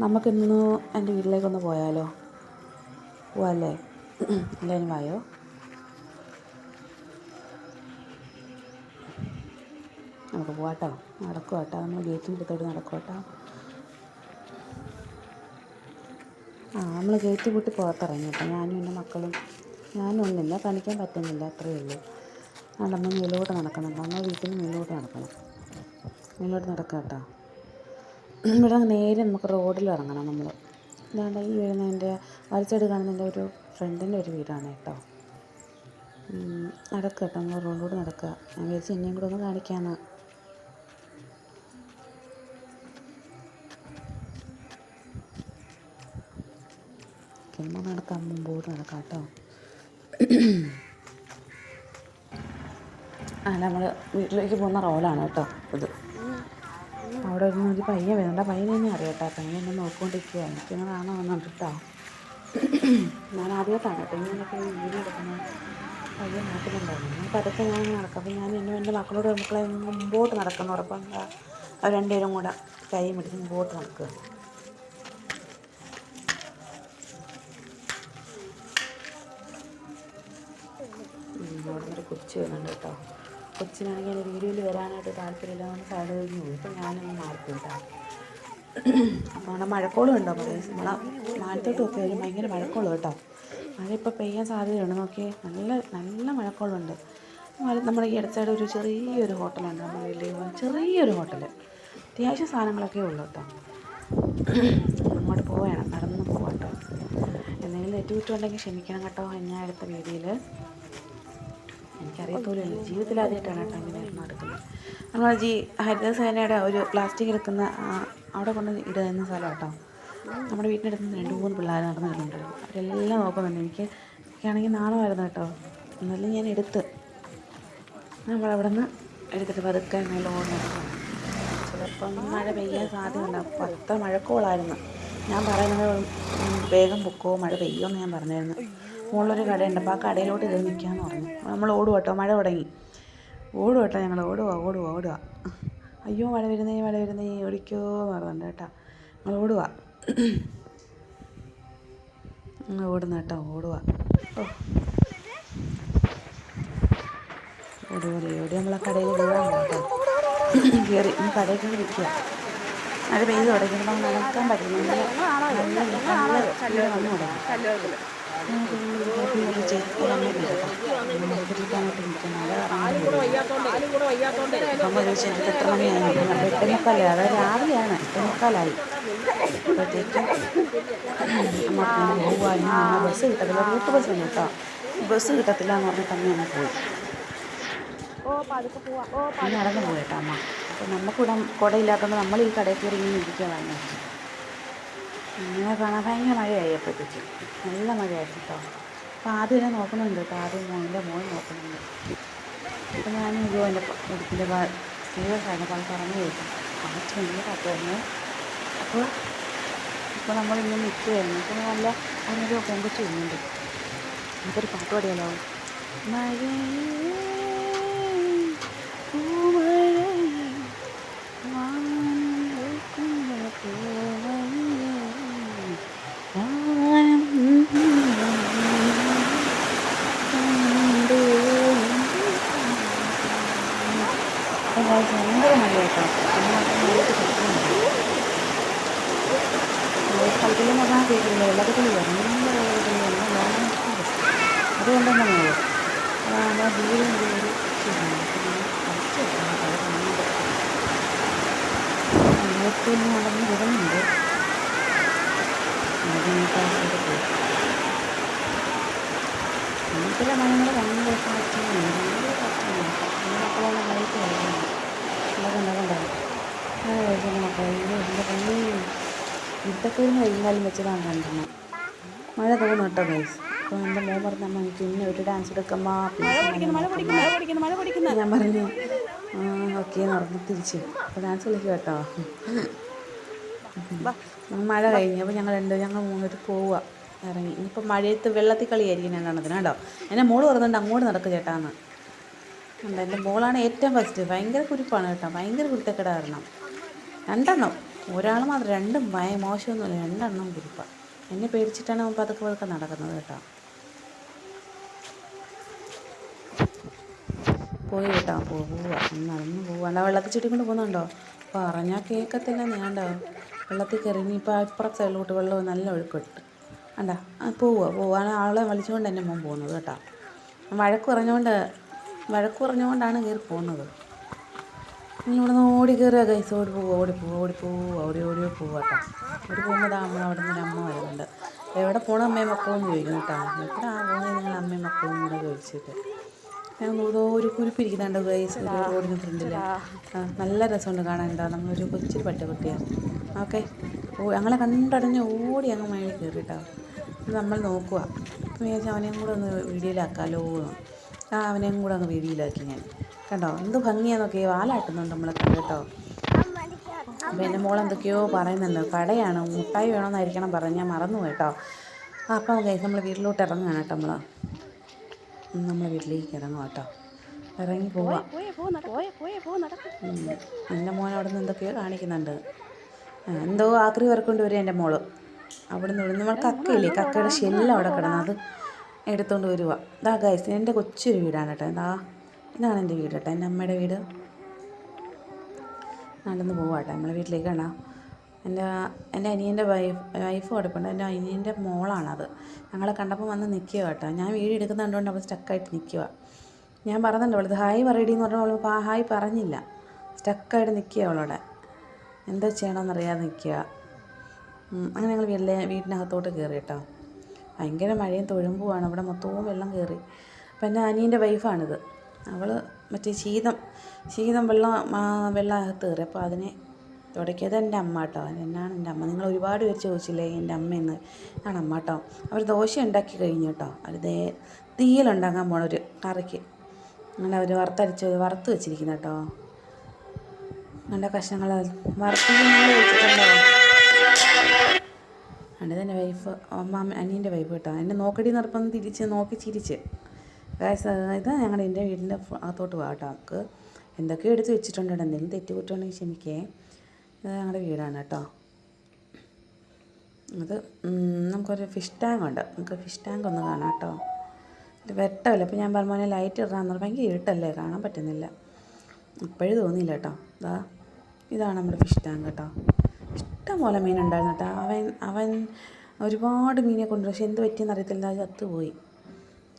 നമുക്കിന്ന് എൻ്റെ വീട്ടിലേക്കൊന്ന് പോയാലോ? പോവാല്ലേ? എല്ലാവരും വായോ. നമുക്ക് പോവാട്ടോ. നടക്കുക കേട്ടോ, നമ്മൾ ഗേറ്റിൻ്റെ അടുത്തോട്ട് നടക്കുക കേട്ടോ. നമ്മൾ ഗേറ്റ് പൂട്ടി പുറത്തിറങ്ങി കേട്ടോ. ഞാനും എൻ്റെ മക്കളും. ഞാനും ഒന്നില്ല, കാണിക്കാൻ പറ്റുന്നില്ല, അത്രയേ ഉള്ളൂ. നമ്മൾ മേലോട്ട് നടക്കണം, നമ്മൾ വീട്ടിൽ നിന്ന് മേലോട്ട് നടക്കണം. മേലോട്ട് നടക്കുക കേട്ടോ. ഇവിടെ നേരെ നമുക്ക് റോഡിൽ ഇറങ്ങണം. നമ്മൾ ഇതാണ്ട് ഈ വരുന്നതിൻ്റെ വലച്ചെടി കാണുന്നതിൻ്റെ ഒരു ഫ്രണ്ടിൻ്റെ ഒരു വീടാണ് കേട്ടോ. നടക്കുക കേട്ടോ, നമ്മൾ റോഡിലൂടെ നടക്കുക. ഞാൻ വിചാരിച്ച് എന്നെയും കൂടെ ഒന്ന് കാണിക്കാമെന്ന്. നമ്മൾ നടക്കാം, മുമ്പോട്ട് നടക്കാം കേട്ടോ. നമ്മൾ വീട്ടിലേക്ക് പോകുന്ന റോഡാണ് കേട്ടോ ഇത്. അവിടെ ഒരു പയ്യൻ വരുന്നുണ്ട്. ആ പയ്യനെ തന്നെ അറിയാം കേട്ടോ. പയ്യൻ എന്നെ നോക്കിക്കൊണ്ടിരിക്കുക. എനിക്കങ്ങനെ കാണാമെന്നുണ്ട് കേട്ടോ. ഞാൻ ആദ്യമായിട്ടാണ് കേട്ടോ ഇങ്ങനെയൊക്കെ വീഡിയോ എടുക്കുന്നത്. പയ്യൻ നോക്കുന്നുണ്ടായിരുന്നു. ഞാൻ പതുക്കെ ഞാൻ നടക്കാം. അപ്പോൾ ഞാൻ എൻ്റെ മക്കളോട് മക്കളെ മുമ്പോട്ട് നടക്കുന്നു ഉറപ്പം. അവർ രണ്ടുപേരും കൂടെ കൈ പിടിച്ച് മുമ്പോട്ട് നടക്കുക. അവിടെ നിന്നൊരു കൊച്ചു വരുന്നുണ്ട് കേട്ടോ. കൊച്ചിനാണെങ്കിൽ എൻ്റെ വീഡിയോയിൽ വരാനായിട്ട് താല്പര്യമില്ല. നമ്മൾ സൈഡ് കഴിഞ്ഞ് പോയി. ഇപ്പോൾ ഞാനൊന്ന് മാറിക്കും കേട്ടോ. അപ്പോൾ അവിടെ മഴക്കോളും ഉണ്ടോ പറയും. നമ്മളെ മാറ്റത്തോട്ടൊക്കെ വരും. ഭയങ്കര മഴക്കോളും കേട്ടോ. മഴ ഇപ്പോൾ പെയ്യാൻ സാധ്യതയുണ്ട്. നോക്കിയേ, നല്ല മഴക്കോളുണ്ട്. നമ്മുടെ ഈ അടുത്ത സൈഡ് ഒരു ചെറിയൊരു ഹോട്ടലുണ്ട്. നമ്മുടെ വീട്ടിൽ ചെറിയൊരു ഹോട്ടൽ. അത്യാവശ്യം സാധനങ്ങളൊക്കെ ഉള്ളൂ കേട്ടോ. അങ്ങോട്ട് പോവുകയാണ്, നടന്ന് പോവാം കേട്ടോ. എന്തെങ്കിലും തെറ്റുകുറ്റമുണ്ടെങ്കിൽ ക്ഷമിക്കണം കേട്ടോ. ഞാൻ അടുത്ത വീഡിയോയിൽ എനിക്കറിയത്തോലുമില്ല. ജീവിതത്തിൽ ആദ്യമായിട്ടാണ് കേട്ടോ ഇങ്ങനെ നടക്കുന്നത്. നമ്മൾ ഹരിതസേനയുടെ ഒരു പ്ലാസ്റ്റിക് എടുക്കുന്ന അവിടെ കൊണ്ട് ഇടുന്ന സ്ഥലം കേട്ടോ. നമ്മുടെ വീട്ടിനടുത്ത് നിന്ന് 2-3 പിള്ളേർ നടന്നു വരുന്നുണ്ടല്ലോ. അവരെല്ലാം നോക്കുന്നുണ്ട്. എനിക്കാണെങ്കിൽ നാണമായിരുന്നു കേട്ടോ. എന്നാലും ഞാൻ എടുത്ത് നമ്മളവിടെ നിന്ന് എടുത്തിട്ട് പതുക്കെ മേലോട്ട് നടക്കണം. ചിലപ്പം മഴ പെയ്യാൻ സാധ്യതയുണ്ട്. അപ്പോൾ അത്ര മഴക്കോളായിരുന്നു. ഞാൻ പറയുന്നത് വേഗം പൊക്കോ, മഴ പെയ്യുമെന്ന് ഞാൻ പറഞ്ഞായിരുന്നു. മുകളിലൊരു കടയുണ്ട്. അപ്പോൾ ആ കടയിലോട്ട് കയറി നിൽക്കാമെന്ന് പറഞ്ഞു. നമ്മൾ ഓടുക കേട്ടോ. മഴ തുടങ്ങി. ഓടുക കേട്ടോ. ഞങ്ങൾ ഓടുക. അയ്യോ മഴ വരുന്നേ ഓടിക്കോ എന്ന് പറയുന്നുണ്ട് കേട്ടോ. ഞങ്ങൾ ഓടുക. ഓടുന്ന കേട്ടോ. ഓടുക. ഓടി നമ്മളെ കടയിൽ കയറാൻ കേട്ടോ. കയറി കടയിൽ കയറി നിൽക്കുക. മഴ പെയ്ത് തുടങ്ങി. നമുക്ക് നടക്കാൻ പറ്റുന്നു. നല്ല വന്നു തുടങ്ങി. നമ്മൾ ചോദിച്ചാൽ എത്ര മണിയായി? 8:45. അത് രാവിലെയാണ്. 8:45 അപ്പോഴത്തേക്കും അങ്ങോട്ട് പോകാനും ബസ് കിട്ടത്തില്ല. റൂട്ട് ബസ്സാണ് കേട്ടോ. ബസ് കിട്ടത്തില്ല എന്ന് പറഞ്ഞിട്ട് തന്നെ അങ്ങ് പോയി. നടന്നു പോയി കേട്ടോ അമ്മ. അപ്പോൾ നമുക്കിവിടെ കുടയില്ലാത്തതുകൊണ്ട് നമ്മൾ ഈ കടയിൽ കയറി ഇങ്ങനെ ഇരിക്കുകയാണ്. ഇങ്ങനെ കാണാൻ ഭയങ്കര മഴയായി. അപ്പോഴത്തേക്ക് നല്ല മഴയായിരുന്നു കേട്ടോ. അപ്പോൾ ആദ്യം എന്നെ നോക്കുന്നുണ്ട് കേട്ടോ. ആദ്യം എൻ്റെ മോൻ നോക്കുന്നുണ്ട്. അപ്പോൾ ഞാൻ എൻ്റെ എടുത്തിൻ്റെ സീരിയസ് ആയിരുന്നു. അപ്പോൾ അത് പറഞ്ഞു കേട്ടു. കുറച്ച് വലിയ കാറ്റായിരുന്നു. അപ്പോൾ നമ്മളിങ്ങനെ നിൽക്കുകയായിരുന്നു. അപ്പോൾ നല്ല അതിനൊരു പെൺകുട്ടി വരുന്നുണ്ട്. നമുക്കൊരു പാട്ട് പാടിയാലോ? മഴ ഭയങ്കര മഴയാട്ടോ. സ്ഥലത്തിലെന്ന് പറഞ്ഞാൽ കേൾക്കില്ല. വെള്ളത്തിൽ ഭയങ്കര അതുകൊണ്ട് തന്നെ മഴ. അതാണ് ദൂരം ഒരു വെള്ളത്തിൽ നടന്ന് വരുന്നുണ്ട്. ചില മഴകൾ ഭയങ്കര കാറ്റാണ്. മക്കളോളം കളിച്ച് കളിക്കുന്നു. ഉണ്ടാകും. മക്കളെ എൻ്റെ പണി ഇതൊക്കെ ഇരുന്ന് വൈകുന്നേരം വെച്ചതാണ് കണ്ടിരുന്നത്. മഴ തോന്നും കേട്ടോ ഗൈസ്. അപ്പോൾ എൻ്റെ മോൻ പറഞ്ഞ അമ്മ എനിക്ക് ഇന്ന ഒരു ഡാൻസ് എടുക്കമ്മ ഞാൻ പറഞ്ഞു ഓക്കെ എന്ന് പറഞ്ഞ് തിരിച്ച്. അപ്പോൾ ഡാൻസ് കളിക്കുക കേട്ടോ. മഴ കഴിഞ്ഞു. അപ്പോൾ ഞങ്ങൾ മൂന്നൂര് പോവുക. ഇറങ്ങി. ഇനിയിപ്പോൾ മഴയത്ത് വെള്ളത്തിൽ കളിയായിരിക്കും ഞാൻ കാണുന്നത് കേട്ടോ. എൻ്റെ മോള് പറയുന്നുണ്ട് അങ്ങോട്ട് നടക്കുക ചേട്ടാന്ന്. എൻ്റെ മോളാണ് ഏറ്റവും ഫസ്റ്റ്. ഭയങ്കര കുരിപ്പാണ് കേട്ടോ. ഭയങ്കര കുരുത്തക്കെട കാരണം 2 എണ്ണം ഒരാൾ മാത്രം, രണ്ടും മോശമൊന്നുമില്ല, രണ്ടെണ്ണം കുരിപ്പാണ്. എന്നെ പേടിച്ചിട്ടാണ് അവൻ പതുക്കെ പതുക്കെ നടക്കുന്നത് കേട്ടോ. പോയി കേട്ടോ, പോവുക, നടന്ന് പോവാണ്ട വെള്ളത്തിൽ ചുറ്റിക്കൊണ്ട് പോകുന്നുണ്ടോ? പറഞ്ഞാൽ കേൾക്കത്തില്ല. ഞാണ്ടോ വെള്ളത്തിൽ കയറി. ഇനിയിപ്പോൾ ഇപ്പുറത്തെ സൈഡിലോട്ട് വെള്ളം നല്ല ഒഴുക്കിട്ട് കണ്ടാ പോവാണ്. ആളെ വലിച്ചുകൊണ്ട് എൻ്റെ മോൻ പോകുന്നത് കേട്ടോ. വഴക്ക് പറഞ്ഞുകൊണ്ടാണ് കയറി പോകുന്നത്. ഇനി ഇവിടെ നിന്ന് ഓടി കയറുക ഗൈസ്. ഓടി പോവുക കേട്ടോ. ഓടി പോകുമ്പോൾ നമ്മൾ അവിടെ നിന്ന് അമ്മ വരുന്നുണ്ട്. എവിടെ പോകണം അമ്മയും മക്കളും എന്ന് ചോദിക്കും കേട്ടോ. എവിടെ പോകുന്നത് നിങ്ങൾ അമ്മയും മക്കളും കൂടെ ചോദിച്ചിട്ട്. ഞാൻ ഒരു കുരിപ്പിരിക്കുന്നുണ്ട് ഗൈസ് ഒരു റോഡിന് ഫ്രണ്ടിൽ. നല്ല രസമുണ്ട് കാണാൻ. എന്താ നമ്മളൊരു കൊച്ചു പട്ടിക്കുട്ടിയാണ്. ഓക്കെ, ഞങ്ങളെ കണ്ടടഞ്ഞ് ഓടി അങ്ങ് മേളിൽ കയറി കേട്ടോ. നമ്മൾ നോക്കുക. വിചാരിച്ചാൽ അവനെയും കൂടെ ഒന്ന് വീഡിയോയിലാക്കാമല്ലോ. അവനെയും കൂടെ അങ്ങ് വീഡിയോയിലാക്കി ഞാൻ. കണ്ടോ എന്ത് ഭംഗിയാന്നൊക്കെ വാലാട്ടുന്നുണ്ട് നമ്മളെ കേട്ടോ. അപ്പോൾ എൻ്റെ മോളെന്തൊക്കെയോ പറയുന്നുണ്ട്. കടയാണ്, മുട്ടായി വേണമെന്നായിരിക്കണം പറഞ്ഞ്, ഞാൻ മറന്നു കേട്ടോ. അപ്പം ഗൈസ് നമ്മൾ വീട്ടിലോട്ട് ഇറങ്ങുകയാണ് കേട്ടോ. നമ്മളെ വീട്ടിലേക്ക് ഇറങ്ങുക കേട്ടോ. ഇറങ്ങി പോവാം. എൻ്റെ മോൻ അവിടെ നിന്ന് എന്തൊക്കെയോ കാണിക്കുന്നുണ്ട്. എന്തോ ആക്രി വറക്കൊണ്ട് വരും എൻ്റെ മോള്. അവിടെ നിന്ന് നമ്മൾ കക്കയില്ലേ, കക്കയുടെ ഷെല്ല് അവിടെ കിടന്ന് അത് എടുത്തുകൊണ്ട് വരുക. ഇതാ ഗൈസ് എൻ്റെ കൊച്ചൊരു വീടാണ് കേട്ടോ. ഇതാണ് എൻ്റെ വീട് കേട്ടോ, എൻ്റെ അമ്മയുടെ വീട്. നടന്ന് പോവാട്ടോ നമ്മളെ വീട്ടിലേക്ക് കാണാം. എൻ്റെ അനിയൻ്റെ വൈഫ് കൊടുപ്പുണ്ട്. എൻ്റെ അനിയൻ്റെ മോളാണത്. ഞങ്ങളെ കണ്ടപ്പോൾ വന്ന് നിൽക്കുക കേട്ടോ. ഞാൻ വീഡിയോ എടുക്കുന്ന കണ്ടുകൊണ്ട് അവൾ സ്റ്റക്കായിട്ട് നിൽക്കുക. ഞാൻ പറയുന്നുണ്ട് അവളത് ഹായ് പറയടി എന്ന് പറഞ്ഞാൽ അവൾ ഹായ് പറഞ്ഞില്ല. സ്റ്റക്കായിട്ട് നിൽക്കുക അവളോടെ. എന്താ ചെയ്യണമെന്നറിയാതെ നിൽക്കുക. അങ്ങനെ ഞങ്ങൾ വീടിനകത്തോട്ട് കയറി കേട്ടോ. ഭയങ്കര മഴയും തൊഴുമ്പുമാണ്. അവിടെ മൊത്തവും വെള്ളം കയറി. അപ്പം എൻ്റെ അനിയൻ്റെ വൈഫാണിത്. അവൾ മറ്റേ ശീതം വെള്ളം അകത്ത് കയറി. അപ്പോൾ അതിനെ തുടക്കിയത് എൻ്റെ അമ്മ കേട്ടോ. എന്നാണ് എൻ്റെ അമ്മ. നിങ്ങൾ ഒരുപാട് പേര് ചോദിച്ചില്ലേ എൻ്റെ അമ്മയെന്ന്. ആണ് അമ്മ കേട്ടോ. അവർ ദോശ ഉണ്ടാക്കി കഴിഞ്ഞു കേട്ടോ. അവർ തീയലുണ്ടാക്കാൻ പോണൊരു കറിക്ക്. അങ്ങനെ അവർ വറുത്ത് വെച്ചിരിക്കുന്നു കേട്ടോ. നല്ല കഷ്ണങ്ങൾ വറുത്ത് വെച്ചിട്ടുണ്ടോ. എൻ്റെ വൈഫ് അനിയൻ്റെ വൈഫ് കേട്ടോ. എന്നെ നോക്കടി നിർപ്പം നോക്കി ചിരിച്ച്. ഇതാ എൻ്റെ വീടിൻ്റെ അകത്തോട്ട് പോകാം കേട്ടോ. നമുക്ക് എന്തൊക്കെയോ എടുത്ത് വെച്ചിട്ടുണ്ട്. എന്തെങ്കിലും തെറ്റുകുറ്റമുണ്ടെങ്കിൽ ക്ഷമിക്കേ. ഇത് ഞങ്ങളുടെ വീടാണ് കേട്ടോ. അത് നമുക്കൊരു ഫിഷ് ടാങ്ക് ഉണ്ട്. നമുക്ക് ഫിഷ് ടാങ്ക് ഒന്ന് കാണാം കേട്ടോ. ഇത് വെട്ടമല്ല. അപ്പോൾ ഞാൻ പറഞ്ഞ ലൈറ്റ് ഇടാന്ന് പറഞ്ഞാൽ ഭയങ്കര ഇരുട്ടല്ലേ, കാണാൻ പറ്റുന്നില്ല. ഇപ്പോഴും തോന്നിയില്ല കേട്ടോ. ഇതാണ് നമ്മുടെ ഫിഷ് ടാങ്ക് കേട്ടോ. ഇഷ്ടംപോലെ മീനുണ്ടായിരുന്നു കേട്ടോ. അവൻ ഒരുപാട് മീനെ കൊണ്ടുവരും. പക്ഷെ എന്ത് പറ്റിയെന്ന് അറിയത്തില്ല, അത് ചത്തുപോയി.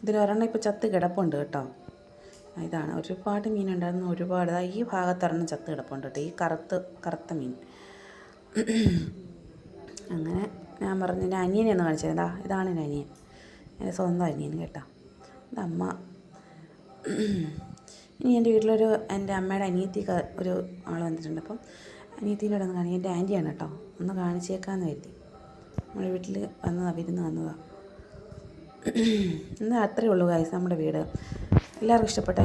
ഇതിലൊരെണ്ണം ഇപ്പോൾ ചത്ത് കിടപ്പുണ്ട് കേട്ടോ. ഇതാണ് ഒരുപാട് മീനുണ്ടായിരുന്നു. ഒരുപാട് ഈ ഭാഗത്തൊരെണ്ണം ചത്ത് കിടപ്പുണ്ട് കേട്ടോ. ഈ കറുത്ത മീൻ. അങ്ങനെ ഞാൻ പറഞ്ഞു എൻ്റെ അനിയനെ ഒന്ന് കാണിച്ചത്. ഇതാണ് എൻ്റെ അനിയൻ, എൻ്റെ സ്വന്തം അനിയൻ കേട്ടോ. അമ്മ. ഇനി എൻ്റെ വീട്ടിലൊരു എൻ്റെ അമ്മയുടെ അനിയത്തിക്ക് ഒരു ആൾ വന്നിട്ടുണ്ട്. അപ്പം അനിയത്തിനോട് ഒന്ന് കാണി. എൻ്റെ ആൻറ്റിയാണ് കേട്ടോ. ഒന്ന് കാണിച്ചേക്കാമെന്ന് കരുതി നമ്മുടെ വീട്ടിൽ വിരുന്ന് വന്നതാണ്. എന്നാൽ അത്രയേ ഉള്ളൂ ഗൈസ് നമ്മുടെ വീട്. എല്ലാവർക്കും ഇഷ്ടപ്പെട്ട